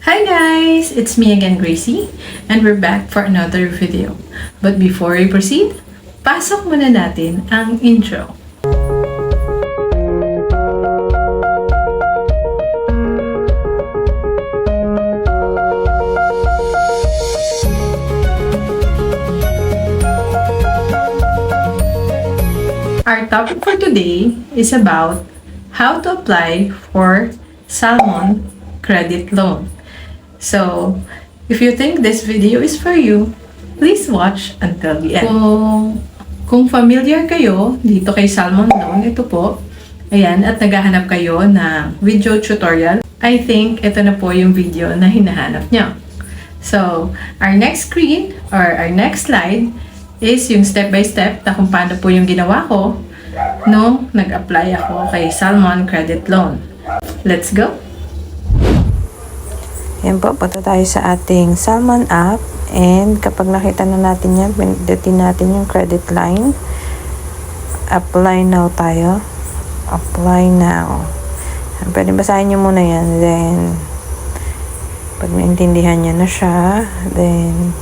Hi guys! It's me again, Gracie, and we're back for another video. But before we proceed, pasok muna natin ang intro. Our topic for today is about how to apply for Salmon credit loan. So, if you think this video is for you, please watch until the end. Kung familiar kayo dito kay Salmon Loan, ito po, ayan, at naghahanap kayo ng video tutorial, I think ito na po yung video na hinahanap nyo. So, our next screen or our next slide is yung step-by-step na kung paano po yung ginawa ko nung nag-apply ako kay Salmon Credit Loan. Let's go! Yan po, punta tayo sa ating Salmon app, and kapag nakita na natin yan, pindutin natin yung credit line. Apply now tayo. Apply now. Pwede basahin nyo muna yan, then pag naintindihan nyo na siya, then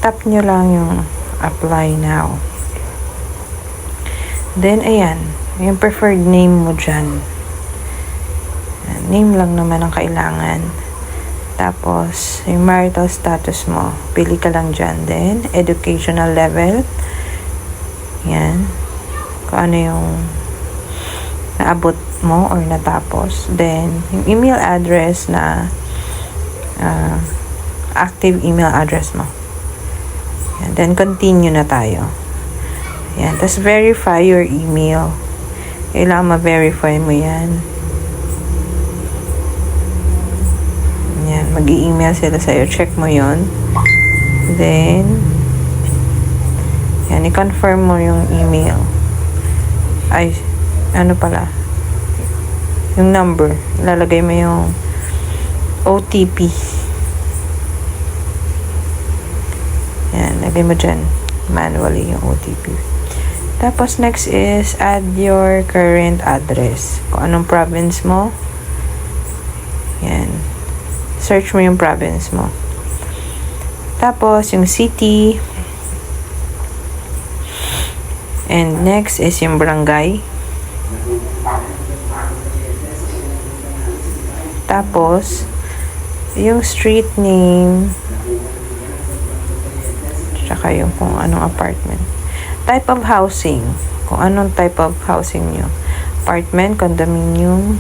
tap nyo lang yung apply now. Then, ayan, yung preferred name mo dyan. Name lang naman ang kailangan. Tapos, yung marital status mo, pili ka lang dyan. Then, educational level. Yan. Kung ano yung naabot mo or natapos. Then, yung email address na active email address mo. Yan. Then, continue na tayo. Yan. Tapos, verify your email. Kailangan ma-verify mo yan. Yan. Mag-i-email sila sa'yo. Check mo yon. Then, yan. I-confirm mo yung email. Ay, ano pala? Yung number. Ilalagay mo yung OTP. Yan. Lagay mo dyan. Manually yung OTP. Tapos, next is add your current address. Kung anong province mo. Yan. Search mo yung province mo. Tapos, yung city. And next is yung barangay. Tapos, yung street name. Tsaka yung kung anong apartment. Type of housing. Kung anong type of housing nyo. Apartment, condominium,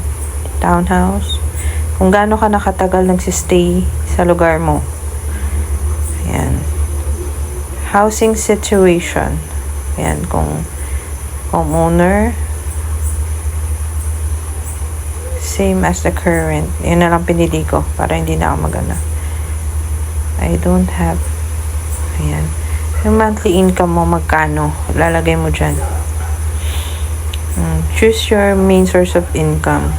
townhouse. Kung gaano ka nakatagal nagsistay sa lugar mo. Ayan. Housing situation. Ayan. Kung homeowner. Same as the current. Yan na lang pinili ko para hindi na ako magana. I don't have. Ayan. Yung monthly income mo, magkano? Lalagay mo dyan. Choose your main source of income.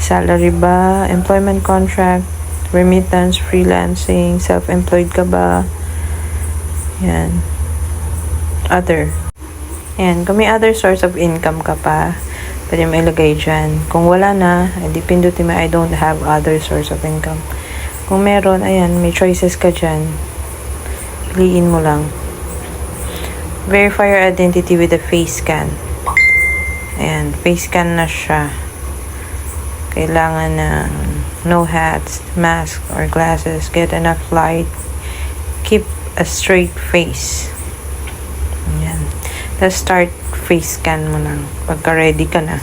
Salary ba? Employment contract? Remittance? Freelancing? Self-employed ka ba? Yan. Other. Yan. Kung may other source of income ka pa, pwede mo ilagay dyan. Kung wala na, edi pindutin mo, I don't have other source of income. Kung meron, ayan, may choices ka dyan. Piliin mo lang. Verify your identity with a face scan. Ayan, face scan na siya. Kailangan na no hats, mask, or glasses. Get enough light. Keep a straight face. Ayan. Let's start face scan mo lang. Pagka ready ka na.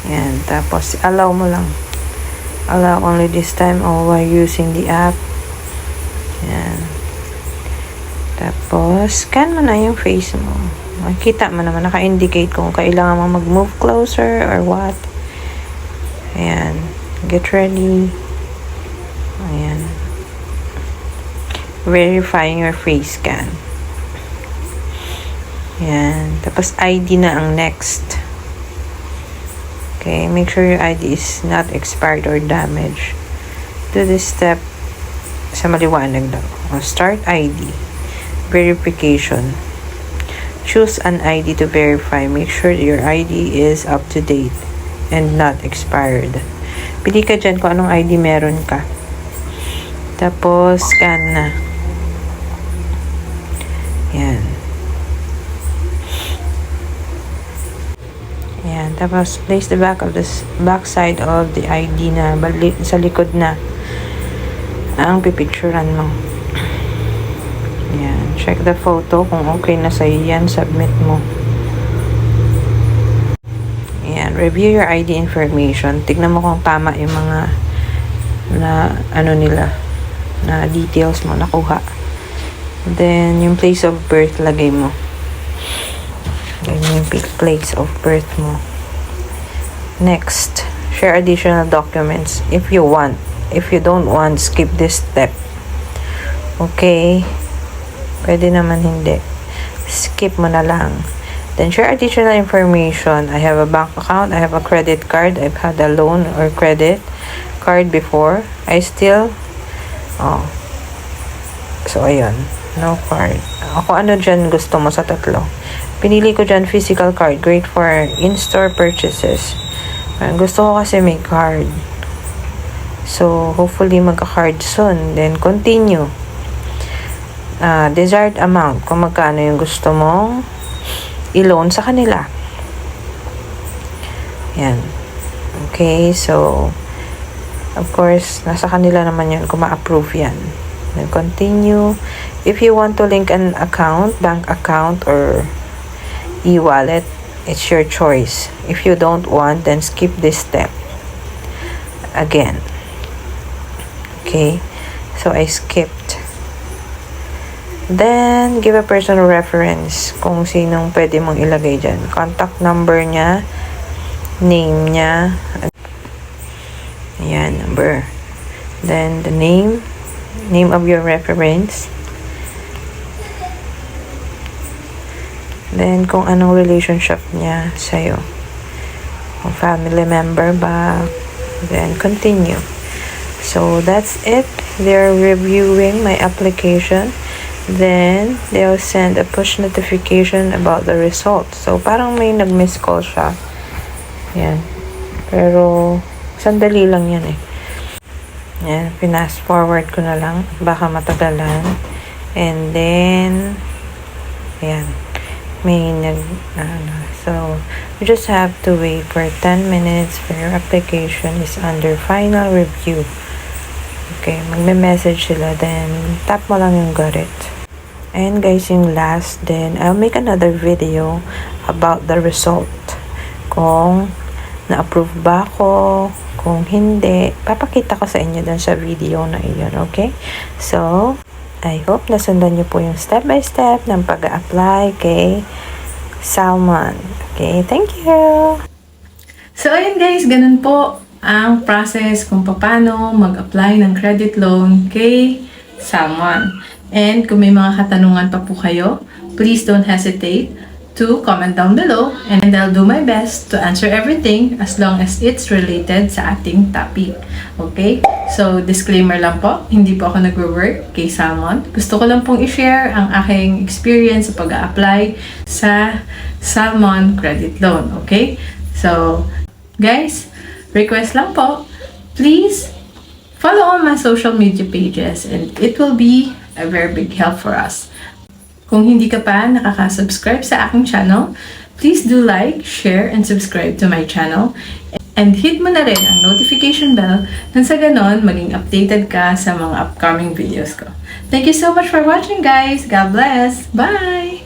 Ayan. Tapos, allow mo lang. Allow only this time or while using the app. Ayan. Tapos, scan mo na yung face mo. Makikita mo naman, naka-indicate kung kailangan mo mag-move closer or what. Ayan. Get ready. Ayan. Verifying your face scan. Ayan. Tapos, ID na ang next. Okay. Make sure your ID is not expired or damaged. Do this step sa maliwanag daw. Start ID. Verification. Choose an ID to verify. Make sure your ID is up to date. and not expired. Pili ka dyan kung anong ID meron ka. Tapos, scan na. Yan. Yan. Tapos, place the back side of the ID na sa likod na ang pipicturan mo. Yan. Check the photo. Kung okay na sa'yo yan, submit mo. Yan. Review your ID information. Tignan mo kung tama yung mga na details mo nakuha. Then, yung place of birth, lagay mo. Then, yung place of birth mo. Next, share additional documents if you want. If you don't want, skip this step. Okay? Pwede naman hindi. Skip mo na lang. Then, share additional information. I have a bank account. I have a credit card. I've had a loan or credit card before. I still so, ayun. No card. Ako, ano dyan gusto mo sa tatlo? Pinili ko dyan physical card. Great for in-store purchases. Gusto ko kasi may card. So, hopefully magka-card soon. Then, continue. Desired amount. Kung magkano yung gusto mong i-loan sa kanila. Yan. Okay, so of course, nasa kanila naman yun kung ma-approve yan. Then continue. If you want to link an account, bank account, or e-wallet, it's your choice. If you don't want, then skip this step. Again. Okay. So, I skipped. Then, give a personal reference kung sinong pwede mong ilagay dyan. Contact number niya, name niya, ayan, number. Then, the name of your reference. Then, kung anong relationship niya sa'yo. Kung family member ba. Then, continue. So, that's it. They're reviewing my application. Then, they'll send a push notification about the result. So, parang may nag-miss call siya. Yan. Pero, sandali lang yan eh. Yan. Pinas forward ko na lang. Baka matagalan. And then, ayan. May so, you just have to wait for 10 minutes for your application is under final review. Okay, magme-message sila, then tap mo lang yung got it. And guys, yung last, then I'll make another video about the result. Kung na-approve ba ako, kung hindi, papakita ko sa inyo dun sa video na iyon, okay? So, I hope nasundan nyo po yung step-by-step ng pag-a-apply kay Salmon. Okay, thank you! So, ayun guys, ganun po ang process kung paano mag-apply ng credit loan kay Salmon. And kung may mga katanungan pa po kayo, please don't hesitate to comment down below and I'll do my best to answer everything as long as it's related sa ating topic. Okay? So, disclaimer lang po, hindi po ako nagwo-work kay Salmon. Gusto ko lang pong i-share ang aking experience sa pag-a-apply sa Salmon credit loan. Okay? So, guys, request lang po, please follow all my social media pages and it will be a very big help for us. Kung hindi ka pa nakaka-subscribe sa aking channel, please do like, share, and subscribe to my channel. And hit mo na rin ang notification bell nang sa ganon maging updated ka sa mga upcoming videos ko. Thank you so much for watching guys! God bless! Bye!